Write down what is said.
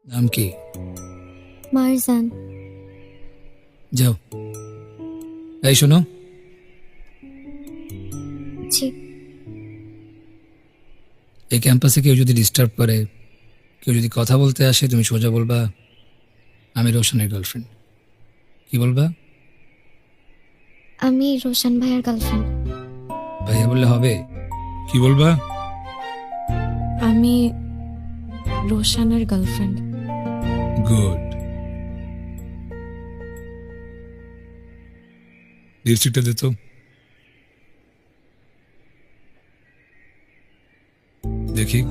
নাম কি? মারজান। যাও। এই শোনো, জি। এই ক্যাম্পাসে কেউ যদি ডিস্টার্ব করে, কেউ যদি কথা বলতে আসে, তুমি সোজা বলবা আমি রোশনের গার্লফ্রেন্ড। কি বলবা? আমি রোশন ভাইয়ার গার্লফ্রেন্ড। ভাইয়া বললে হবে? কি বলবা? আমি রোশানের গার্লফ্রেন্ড। গুড। লিপস্টিকটা দে তো। দেখি।